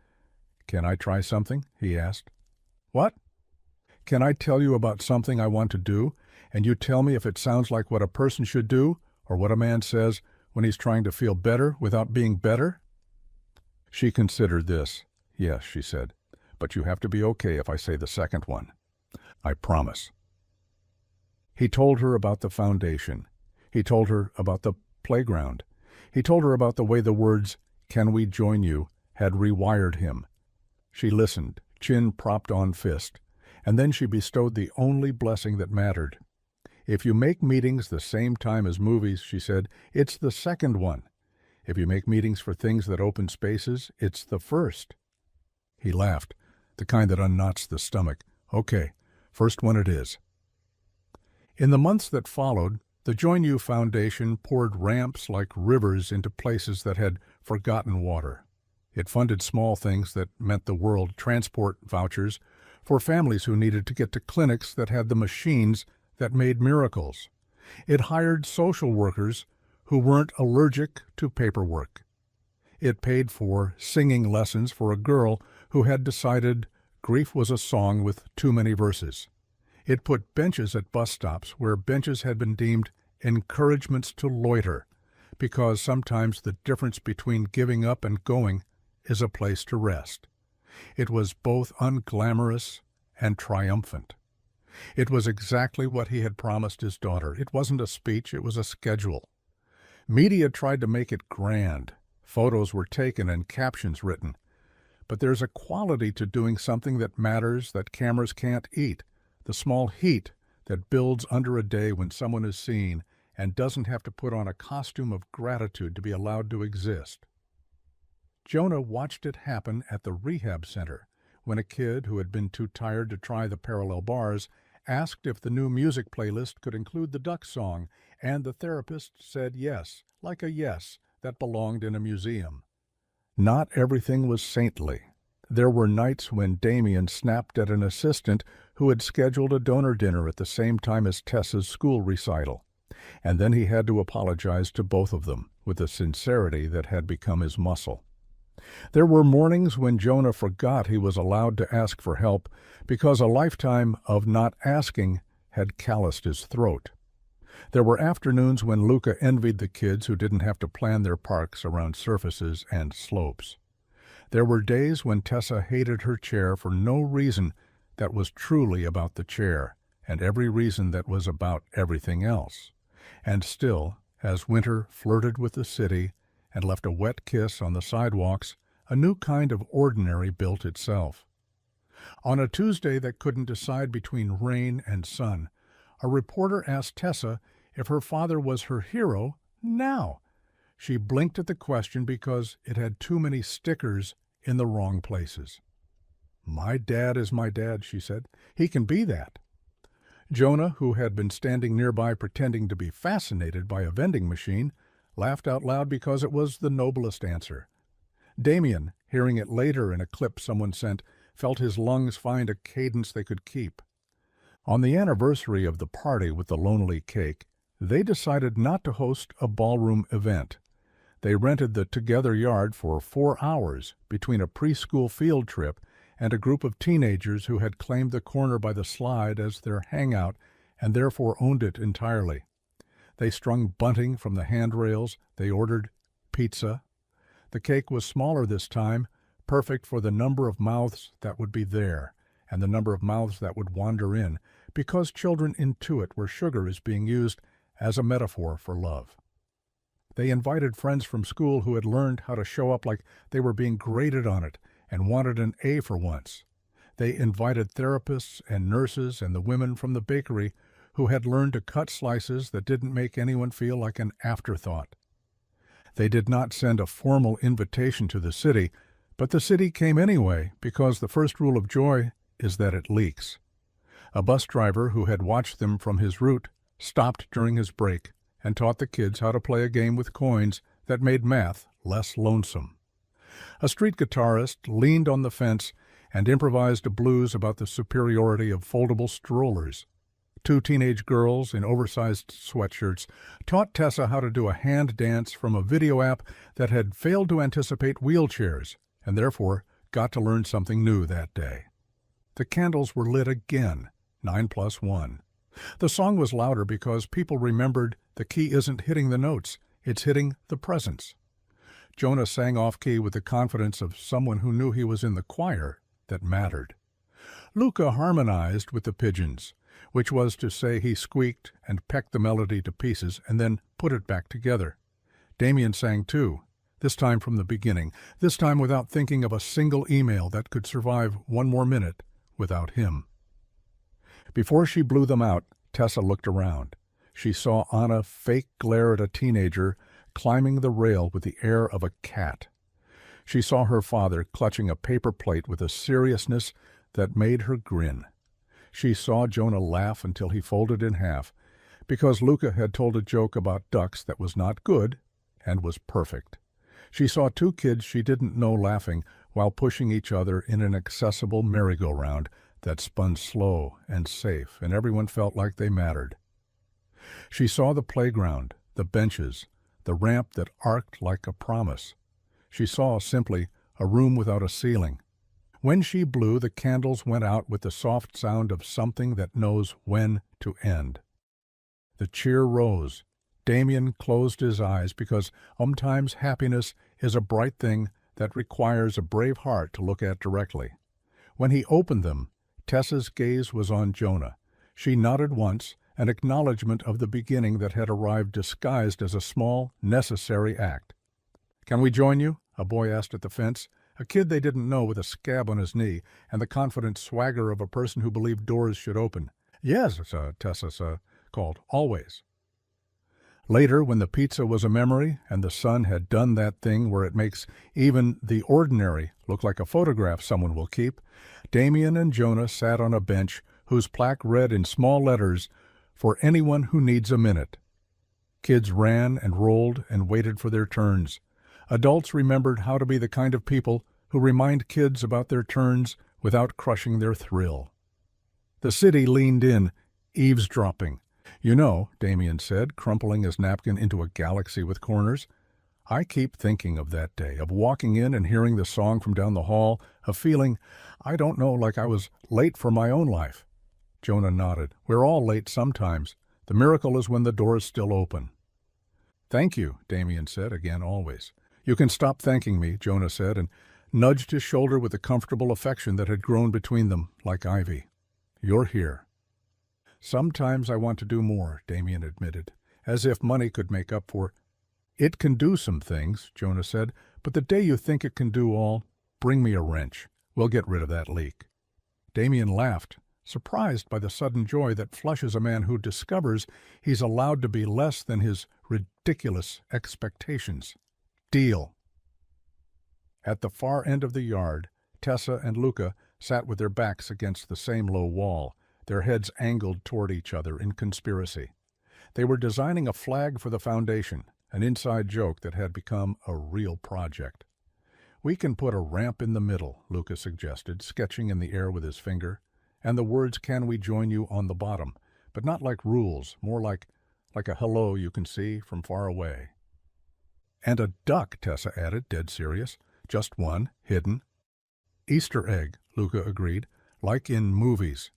"Can I try something?" he asked. "What?" "Can I tell you about something I want to do, and you tell me if it sounds like what a person should do, or what a man says when he's trying to feel better without being better?" She considered this. "Yes," she said, "but you have to be okay if I say the second one." "I promise." He told her about the foundation. He told her about the playground. He told her about the way the words, "Can we join you?" had rewired him. She listened, chin propped on fist, and then she bestowed the only blessing that mattered. "If you make meetings the same time as movies," she said, "it's the second one. If you make meetings for things that open spaces, it's the first." He laughed, the kind that unknots the stomach. "Okay, first one it is." In the months that followed, the Join You Foundation poured ramps like rivers into places that had forgotten water. It funded small things that meant the world, transport vouchers for families who needed to get to clinics that had the machines that made miracles. It hired social workers who weren't allergic to paperwork. It paid for singing lessons for a girl who had decided grief was a song with too many verses. It put benches at bus stops where benches had been deemed encouragements to loiter, because sometimes the difference between giving up and going is a place to rest. It was both unglamorous and triumphant. It was exactly what he had promised his daughter. It wasn't a speech, it was a schedule. Media tried to make it grand, Photos were taken and captions written. But there's a quality to doing something that matters that cameras can't eat, the small heat that builds under a day when someone is seen and doesn't have to put on a costume of gratitude to be allowed to exist. Jonah watched it happen at the rehab center when a kid who had been too tired to try the parallel bars asked if the new music playlist could include the Duck song, and the therapist said yes, like a yes that belonged in a museum. Not everything was saintly. There were nights when Damien snapped at an assistant who had scheduled a donor dinner at the same time as Tessa's school recital, and then he had to apologize to both of them with a sincerity that had become his muscle. There were mornings when Jonah forgot he was allowed to ask for help because a lifetime of not asking had calloused his throat. There were afternoons when Luca envied the kids who didn't have to plan their parks around surfaces and slopes. There were days when Tessa hated her chair for no reason that was truly about the chair, and every reason that was about everything else. And still, as winter flirted with the city and left a wet kiss on the sidewalks, a new kind of ordinary built itself. On a Tuesday that couldn't decide between rain and sun, a reporter asked Tessa if her father was her hero now. She blinked at the question because it had too many stickers in the wrong places. "My dad is my dad," she said. "He can be that." Jonah, who had been standing nearby pretending to be fascinated by a vending machine, laughed out loud because it was the noblest answer. Damien, hearing it later in a clip someone sent, felt his lungs find a cadence they could keep. On the anniversary of the party with the lonely cake, they decided not to host a ballroom event. They rented the Together Yard for 4 hours between a preschool field trip and a group of teenagers who had claimed the corner by the slide as their hangout and therefore owned it entirely. They strung bunting from the handrails. They ordered pizza. The cake was smaller this time, perfect for the number of mouths that would be there and the number of mouths that would wander in, because children intuit where sugar is being used as a metaphor for love. They invited friends from school who had learned how to show up like they were being graded on it and wanted an A for once. They invited therapists and nurses and the women from the bakery who had learned to cut slices that didn't make anyone feel like an afterthought. They did not send a formal invitation to the city, but the city came anyway because the first rule of joy is that it leaks. A bus driver who had watched them from his route stopped during his break and taught the kids how to play a game with coins that made math less lonesome. A street guitarist leaned on the fence and improvised a blues about the superiority of foldable strollers. 2 teenage girls in oversized sweatshirts taught Tessa how to do a hand dance from a video app that had failed to anticipate wheelchairs and therefore got to learn something new that day. The candles were lit again, 9+1. The song was louder because people remembered the key isn't hitting the notes, it's hitting the presence. Jonah sang off-key with the confidence of someone who knew he was in the choir that mattered. Luca harmonized with the pigeons, which was to say he squeaked and pecked the melody to pieces and then put it back together. Damien sang too, this time from the beginning, this time without thinking of a single email that could survive 1 more minute without him. Before she blew them out, Tessa looked around. She saw Anna fake glare at a teenager climbing the rail with the air of a cat. She saw her father clutching a paper plate with a seriousness that made her grin. She saw Jonah laugh until he folded in half, because Luca had told a joke about ducks that was not good and was perfect. She saw 2 kids she didn't know laughing while pushing each other in an accessible merry-go-round that spun slow and safe, and everyone felt like they mattered. She saw the playground, the benches, the ramp that arced like a promise. She saw, simply, a room without a ceiling. When she blew, the candles went out with the soft sound of something that knows when to end. The cheer rose. Damien closed his eyes because sometimes happiness is a bright thing that requires a brave heart to look at directly. When he opened them, Tessa's gaze was on Jonah. She nodded once, an acknowledgment of the beginning that had arrived disguised as a small, necessary act. Can we join you? A boy asked at the fence, a kid they didn't know with a scab on his knee and the confident swagger of a person who believed doors should open. Yes, Tessa called, always. Later, when the pizza was a memory and the sun had done that thing where it makes even the ordinary look like a photograph someone will keep, Damien and Jonah sat on a bench whose plaque read in small letters, "For anyone who needs a minute." Kids ran and rolled and waited for their turns. Adults remembered how to be the kind of people who remind kids about their turns without crushing their thrill. The city leaned in, eavesdropping. "You know," Damien said, crumpling his napkin into a galaxy with corners, "I keep thinking of that day, of walking in and hearing the song from down the hall, of feeling, I don't know, like I was late for my own life." Jonah nodded. "We're all late sometimes. The miracle is when the door is still open." "Thank you," Damien said, again always. "You can stop thanking me," Jonah said, and nudged his shoulder with the comfortable affection that had grown between them, like ivy. "You're here." "Sometimes I want to do more," Damien admitted, as if money could make up for. "It can do some things," Jonah said, "but the day you think it can do all, bring me a wrench. We'll get rid of that leak." Damien laughed, surprised by the sudden joy that flushes a man who discovers he's allowed to be less than his ridiculous expectations. "Deal." At the far end of the yard, Tessa and Luca sat with their backs against the same low wall, their heads angled toward each other in conspiracy. They were designing a flag for the foundation, an inside joke that had become a real project. "We can put a ramp in the middle," Luca suggested, sketching in the air with his finger, "and the words 'Can we join you?' on the bottom, but not like rules, more like a hello you can see from far away." "And a duck," Tessa added, dead serious. "Just one, hidden." "Easter egg," Luca agreed, "like in movies."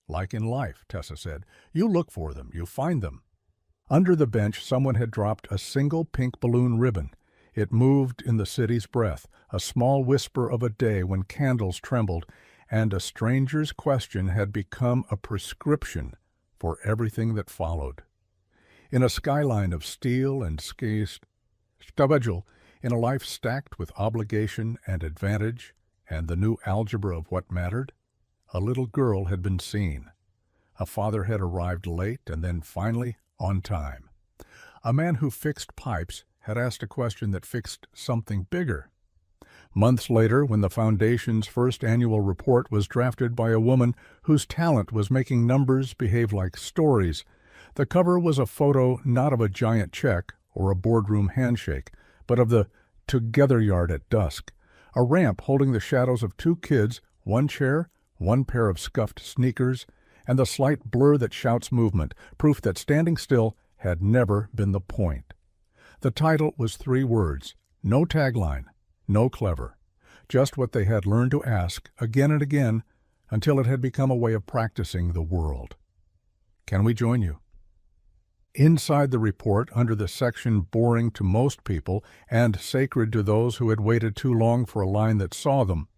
"Like in life," Tessa said. "You look for them, you find them." Under the bench someone had dropped a single pink balloon ribbon. It moved in the city's breath, a small whisper of a day when candles trembled, and a stranger's question had become a prescription for everything that followed. In a skyline of steel and schedule, in a life stacked with obligation and advantage and the new algebra of what mattered, a little girl had been seen. A father had arrived late and then finally on time. A man who fixed pipes had asked a question that fixed something bigger. Months later, when the Foundation's first annual report was drafted by a woman whose talent was making numbers behave like stories, the cover was a photo not of a giant check or a boardroom handshake, but of the together yard at dusk, a ramp holding the shadows of two kids, one chair, one pair of scuffed sneakers, and the slight blur that shouts movement, proof that standing still had never been the point. The title was 3 words, no tagline, no clever, just what they had learned to ask again and again until it had become a way of practicing the world. "Can we join you?" Inside the report, under the section boring to most people and sacred to those who had waited too long for a line that saw them,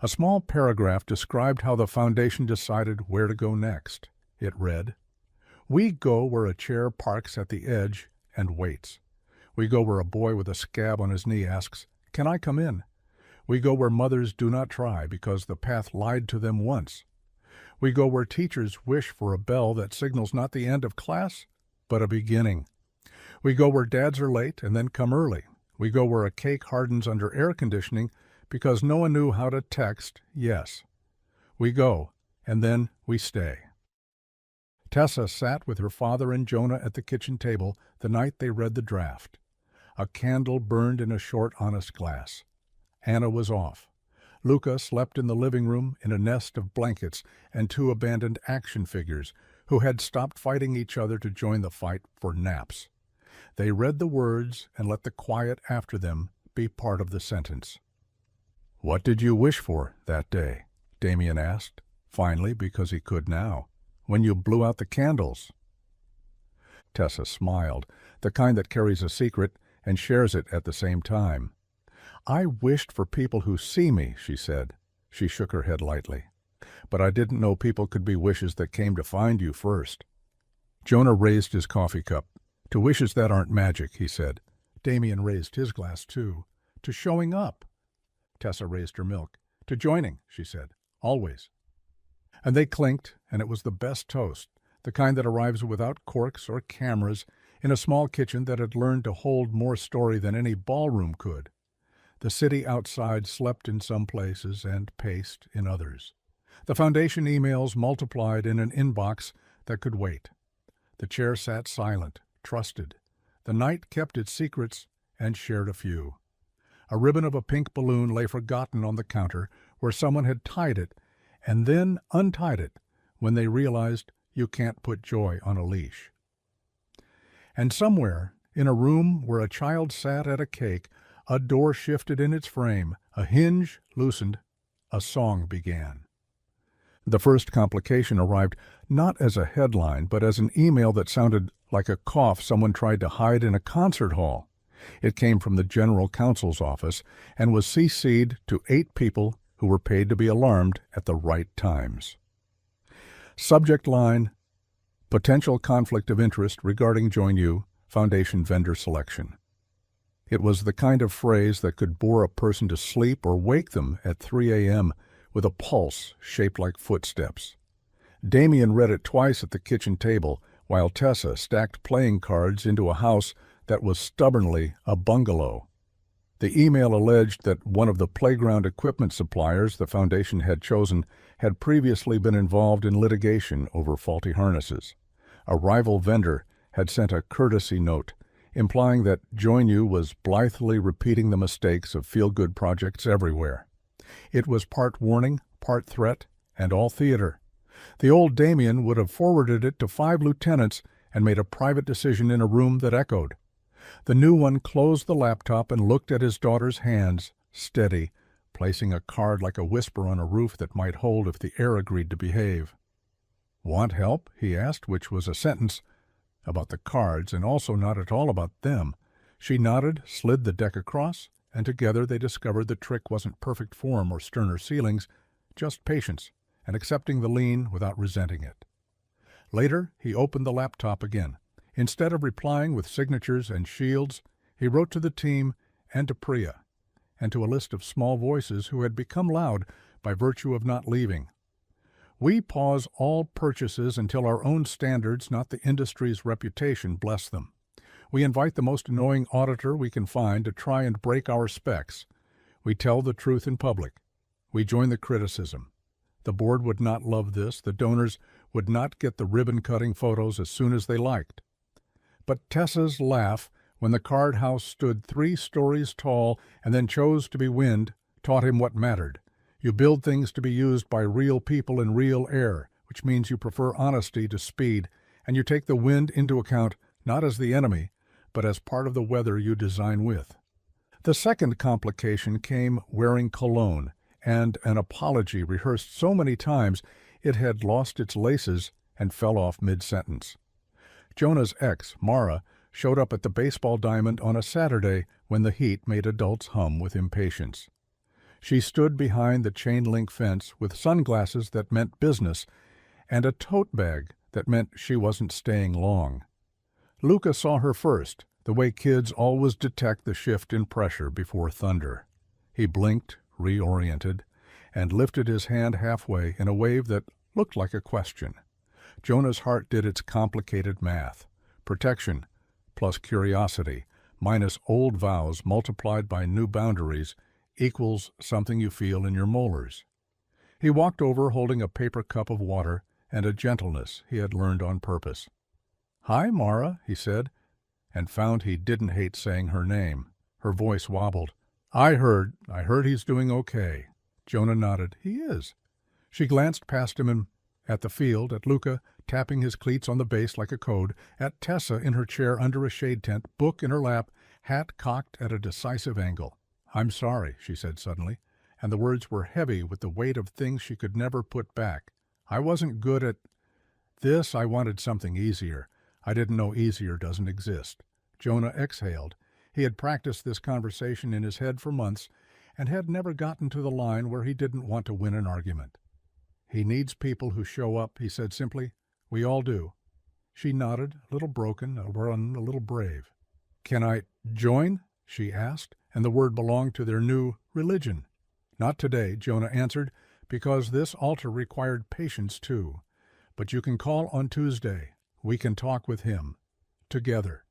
a small paragraph described how the Foundation decided where to go next. It read, "We go where a chair parks at the edge and waits. We go where a boy with a scab on his knee asks, 'Can I come in?' We go where mothers do not try because the path lied to them once. We go where teachers wish for a bell that signals not the end of class, but a beginning. We go where dads are late and then come early. We go where a cake hardens under air conditioning because no one knew how to text yes. We go, and then we stay." Tessa sat with her father and Jonah at the kitchen table the night they read the draft. A candle burned in a short, honest glass. Anna was off. Luca slept in the living room in a nest of blankets and 2 abandoned action figures who had stopped fighting each other to join the fight for naps. They read the words and let the quiet after them be part of the sentence. "What did you wish for that day?" Damien asked, finally, because he could now. "When you blew out the candles?" Tessa smiled, the kind that carries a secret and shares it at the same time. "I wished for people who see me," she said. She shook her head lightly. "But I didn't know people could be wishes that came to find you first." Jonah raised his coffee cup. "To wishes that aren't magic," he said. Damien raised his glass, too. To showing up. Tessa raised her milk. To joining, she said. Always. And they clinked, and it was the best toast, the kind that arrives without corks or cameras, in a small kitchen that had learned to hold more story than any ballroom could. The city outside slept in some places and paced in others. The foundation emails multiplied in an inbox that could wait. The chair sat silent, trusted. The night kept its secrets and shared a few. A ribbon of a pink balloon lay forgotten on the counter where someone had tied it and then untied it when they realized you can't put joy on a leash. And somewhere, in a room where a child sat at a cake, a door shifted in its frame, a hinge loosened, a song began. The first complication arrived not as a headline, but as an email that sounded like a cough someone tried to hide in a concert hall. It came from the general counsel's office and was CC'd to 8 people who were paid to be alarmed at the right times. Subject line: Potential conflict of interest regarding Join You Foundation vendor selection. It was the kind of phrase that could bore a person to sleep or wake them at 3 a.m. with a pulse shaped like footsteps. Damien read it twice at the kitchen table, while Tessa stacked playing cards into a house that was stubbornly a bungalow. The email alleged that one of the playground equipment suppliers the foundation had chosen had previously been involved in litigation over faulty harnesses. A rival vendor had sent a courtesy note, implying that Join You was blithely repeating the mistakes of feel-good projects everywhere. It was part warning, part threat, and all theater. The old Damien would have forwarded it to 5 lieutenants and made a private decision in a room that echoed. The new one closed the laptop and looked at his daughter's hands, steady, placing a card like a whisper on a roof that might hold if the air agreed to behave. "Want help?" he asked, which was a sentence about the cards and also not at all about them. She nodded, slid the deck across, and together they discovered the trick wasn't perfect form or sterner ceilings, just patience, and accepting the lean without resenting it. Later, he opened the laptop again. Instead of replying with signatures and shields, he wrote to the team and to Priya, and to a list of small voices who had become loud by virtue of not leaving. "We pause all purchases until our own standards, not the industry's reputation, bless them. We invite the most annoying auditor we can find to try and break our specs. We tell the truth in public. We join the criticism. The board would not love this. The donors would not get the ribbon-cutting photos as soon as they liked." But Tessa's laugh, when the card house stood 3 stories tall and then chose to be wind, taught him what mattered. You build things to be used by real people in real air, which means you prefer honesty to speed, and you take the wind into account not as the enemy, but as part of the weather you design with. The second complication came wearing cologne, and an apology rehearsed so many times it had lost its laces and fell off mid-sentence. Jonah's ex, Mara, showed up at the baseball diamond on a Saturday when the heat made adults hum with impatience. She stood behind the chain-link fence with sunglasses that meant business and a tote bag that meant she wasn't staying long. Luca saw her first, the way kids always detect the shift in pressure before thunder. He blinked, reoriented, and lifted his hand halfway in a wave that looked like a question. Jonah's heart did its complicated math. Protection plus curiosity minus old vows multiplied by new boundaries equals something you feel in your molars. He walked over holding a paper cup of water and a gentleness he had learned on purpose. "Hi, Mara," he said, and found he didn't hate saying her name. Her voice wobbled. I heard he's doing okay." Jonah nodded. "He is." She glanced past him and at the field, at Luca tapping his cleats on the base like a code, at Tessa in her chair under a shade tent, book in her lap, hat cocked at a decisive angle. "I'm sorry," she said suddenly, and the words were heavy with the weight of things she could never put back. "I wasn't good at this. I wanted something easier. I didn't know easier doesn't exist." Jonah exhaled. He had practiced this conversation in his head for months and had never gotten to the line where he didn't want to win an argument. "He needs people who show up," he said simply. "We all do." She nodded, a little broken, a little brave. "Can I join?" she asked, and the word belonged to their new religion. "Not today," Jonah answered, "because this altar required patience too. But you can call on Tuesday. We can talk with him. Together."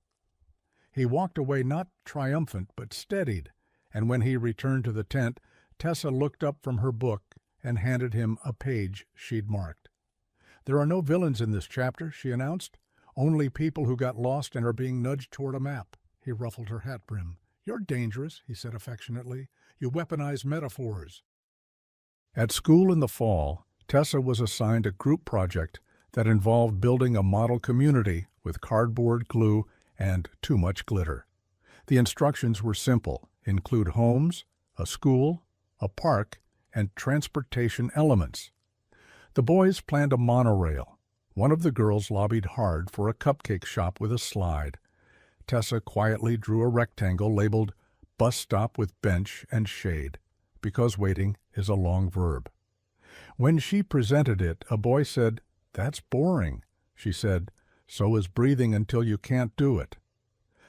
He walked away not triumphant, but steadied, and when he returned to the tent, Tessa looked up from her book and handed him a page she'd marked. "There are no villains in this chapter," she announced. "Only people who got lost and are being nudged toward a map." He ruffled her hat brim. "You're dangerous," he said affectionately. "You weaponize metaphors." At school in the fall, Tessa was assigned a group project that involved building a model community with cardboard, glue, and too much glitter. The instructions were simple: include homes, a school, a park, and transportation elements. The boys planned a monorail. One of the girls lobbied hard for a cupcake shop with a slide. Tessa quietly drew a rectangle labeled "Bus Stop with Bench and Shade," because waiting is a long verb. When she presented it, a boy said, "That's boring." She said, "So is breathing until you can't do it."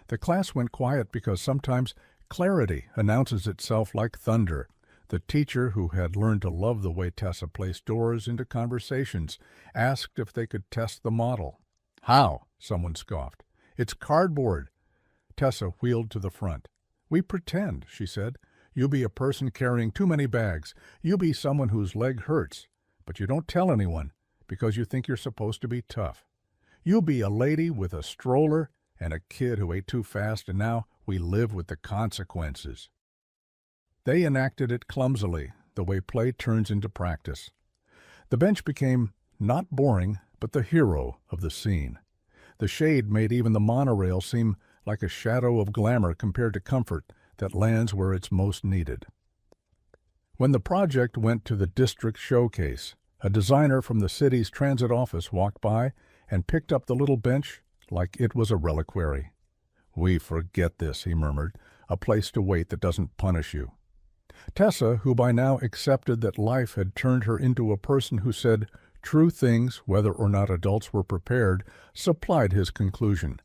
The class went quiet because sometimes clarity announces itself like thunder. The teacher, who had learned to love the way Tessa placed doors into conversations, asked if they could test the model. "How?" someone scoffed. "It's cardboard." Tessa wheeled to the front. "We pretend," she said. "You be a person carrying too many bags. You be someone whose leg hurts, but you don't tell anyone because you think you're supposed to be tough. You be a lady with a stroller and a kid who ate too fast, and now we live with the consequences." They enacted it clumsily, the way play turns into practice. The bench became not boring, but the hero of the scene. The shade made even the monorail seem like a shadow of glamour compared to comfort that lands where it's most needed. When the project went to the district showcase, a designer from the city's transit office walked by and picked up the little bench like it was a reliquary. "We forget this," he murmured, "a place to wait that doesn't punish you." Tessa, who by now accepted that life had turned her into a person who said true things whether or not adults were prepared, supplied his conclusion.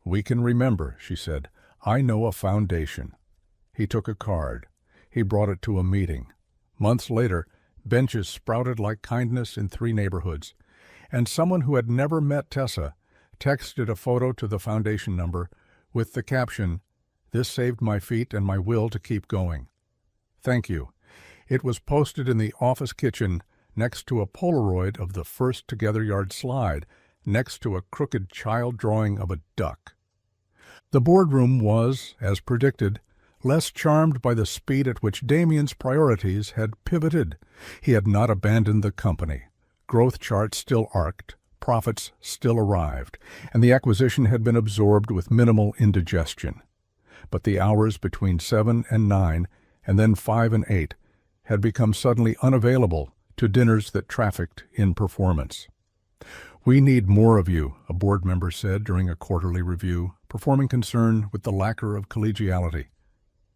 "We can remember," she said. "I know a foundation." He took a card. He brought it to a meeting. Months later, benches sprouted like kindness in 3 neighborhoods, and someone who had never met Tessa texted a photo to the foundation number with the caption, "This saved my feet and my will to keep going. Thank you." It was posted in the office kitchen next to a Polaroid of the first Together Yard slide, next to a crooked child drawing of a duck. The boardroom was, as predicted, less charmed by the speed at which Damien's priorities had pivoted. He had not abandoned the company. Growth charts still arced, profits still arrived, and the acquisition had been absorbed with minimal indigestion. But the hours between 7 and 9, and then 5 and 8, had become suddenly unavailable to dinners that trafficked in performance. "We need more of you," a board member said during a quarterly review, performing concern with the lacquer of collegiality.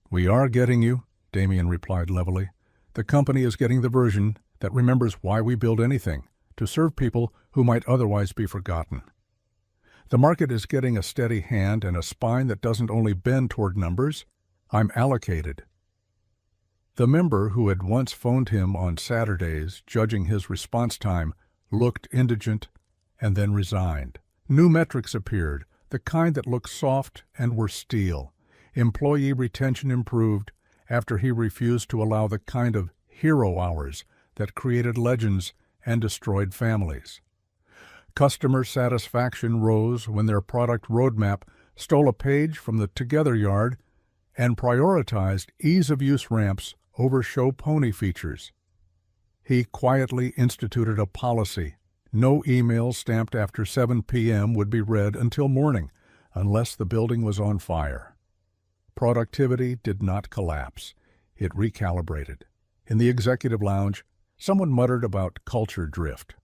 "We are getting you," Damien replied levelly. "The company is getting the version that remembers why we build anything, to serve people who might otherwise be forgotten. The market is getting a steady hand and a spine that doesn't only bend toward numbers. I'm allocated." The member who had once phoned him on Saturdays, judging his response time, looked indigent and then resigned. New metrics appeared, the kind that looked soft and were steel. Employee retention improved after he refused to allow the kind of hero hours that created legends and destroyed families. Customer satisfaction rose when their product roadmap stole a page from the Together Yard and prioritized ease-of-use ramps over show pony features. He quietly instituted a policy. No emails stamped after 7 p.m. would be read until morning, unless the building was on fire. Productivity did not collapse. It recalibrated. In the executive lounge, someone muttered about culture drift.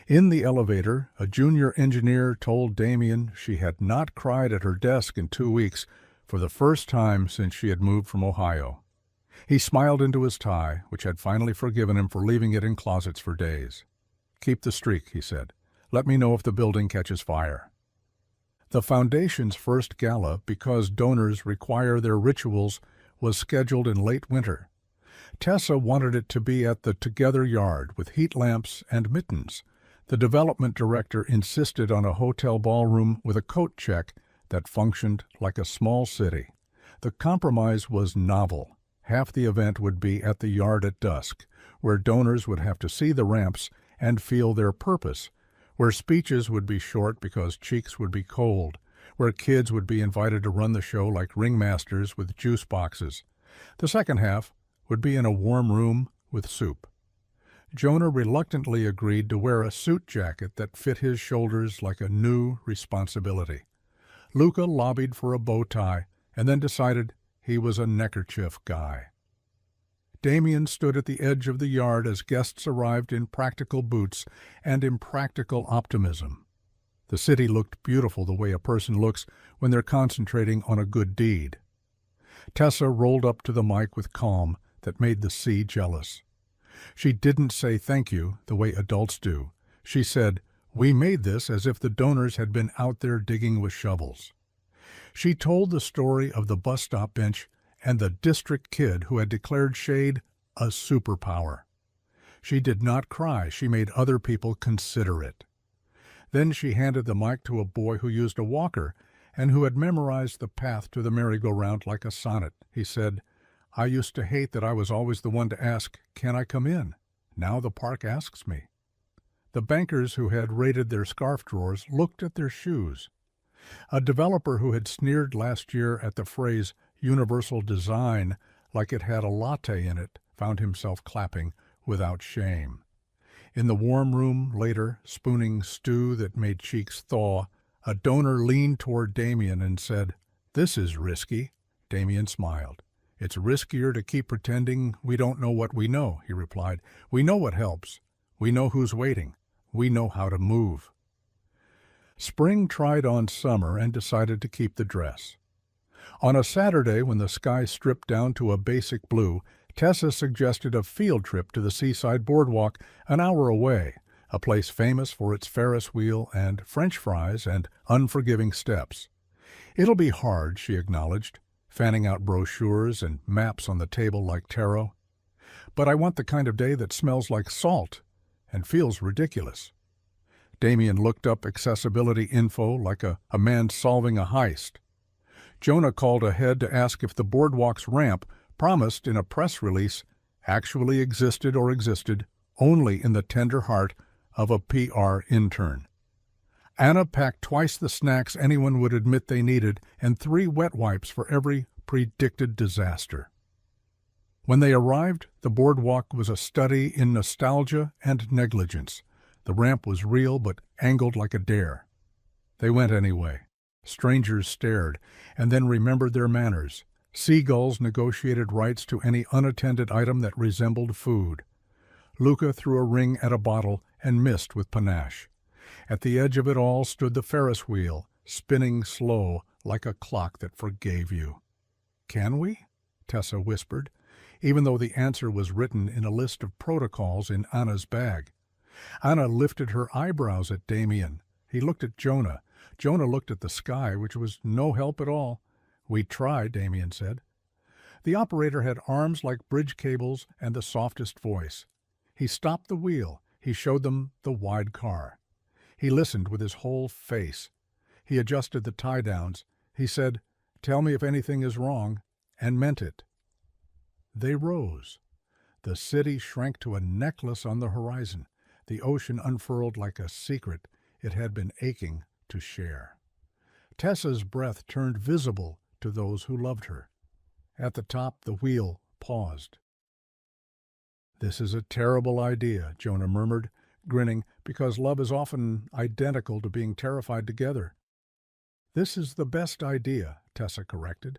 In the elevator, a junior engineer told Damien she had not cried at her desk in 2 weeks, for the first time since she had moved from Ohio. He smiled into his tie, which had finally forgiven him for leaving it in closets for days. "Keep the streak," he said. "Let me know if the building catches fire." The Foundation's first gala, because donors require their rituals, was scheduled in late winter. Tessa wanted it to be at the Together Yard with heat lamps and mittens. The development director insisted on a hotel ballroom with a coat check that functioned like a small city. The compromise was novel. Half the event would be at the yard at dusk, where donors would have to see the ramps and feel their purpose, where speeches would be short because cheeks would be cold, where kids would be invited to run the show like ringmasters with juice boxes. The second half would be in a warm room with soup. Jonah reluctantly agreed to wear a suit jacket that fit his shoulders like a new responsibility. Luca lobbied for a bow tie and then decided he was a neckerchief guy. Damien stood at the edge of the yard as guests arrived in practical boots and impractical optimism. The city looked beautiful the way a person looks when they're concentrating on a good deed. Tessa rolled up to the mic with calm that made the sea jealous. She didn't say thank you the way adults do. She said, "We made this," as if the donors had been out there digging with shovels. She told the story of the bus stop bench and the district kid who had declared shade a superpower. She did not cry. She made other people consider it. Then she handed the mic to a boy who used a walker and who had memorized the path to the merry-go-round like a sonnet. He said, "I used to hate that I was always the one to ask, 'Can I come in?' Now the park asks me." The bankers who had raided their scarf drawers looked at their shoes. A developer who had sneered last year at the phrase universal design like it had a latte in it found himself clapping without shame. In the warm room later, spooning stew that made cheeks thaw, a donor leaned toward Damien and said, "This is risky." Damien smiled. "It's riskier to keep pretending we don't know what we know," he replied. "We know what helps. We know who's waiting. We know how to move." Spring tried on summer and decided to keep the dress. On a Saturday, when the sky stripped down to a basic blue, Tessa suggested a field trip to the seaside boardwalk an hour away, a place famous for its Ferris wheel and French fries and unforgiving steps. "It'll be hard," she acknowledged, fanning out brochures and maps on the table like tarot. "But I want the kind of day that smells like salt and feels ridiculous." Damien looked up accessibility info like a man solving a heist. Jonah called ahead to ask if the boardwalk's ramp, promised in a press release, actually existed or existed only in the tender heart of a PR intern. Anna packed twice the snacks anyone would admit they needed and 3 wet wipes for every predicted disaster. When they arrived, the boardwalk was a study in nostalgia and negligence. The ramp was real but angled like a dare. They went anyway. Strangers stared and then remembered their manners. Seagulls negotiated rights to any unattended item that resembled food. Luca threw a ring at a bottle and missed with panache. At the edge of it all stood the Ferris wheel, spinning slow like a clock that forgave you. "Can we?" Tessa whispered, even though the answer was written in a list of protocols in Anna's bag. Anna lifted her eyebrows at Damien. He looked at Jonah. Jonah looked at the sky, which was no help at all. "We tried," Damien said. The operator had arms like bridge cables and the softest voice. He stopped the wheel. He showed them the wide car. He listened with his whole face. He adjusted the tie-downs. He said, "Tell me if anything is wrong," and meant it. They rose. The city shrank to a necklace on the horizon. The ocean unfurled like a secret it had been aching to share. Tessa's breath turned visible to those who loved her. At the top, the wheel paused. "This is a terrible idea," Jonah murmured, grinning, because love is often identical to being terrified together. "This is the best idea," Tessa corrected.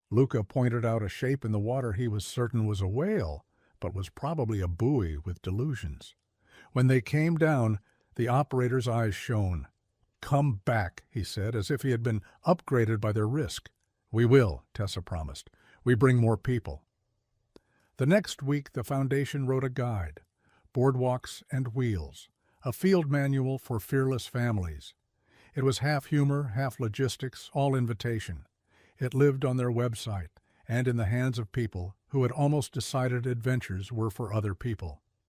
Luca pointed out a shape in the water he was certain was a whale, but was probably a buoy with delusions. When they came down, the operator's eyes shone. "Come back," he said, as if he had been upgraded by their risk. "We will," Tessa promised. "We bring more people." The next week, the Foundation wrote a guide, Boardwalks and Wheels, a field manual for fearless families. It was half humor, half logistics, all invitation. It lived on their website and in the hands of people who had almost decided adventures were for other people.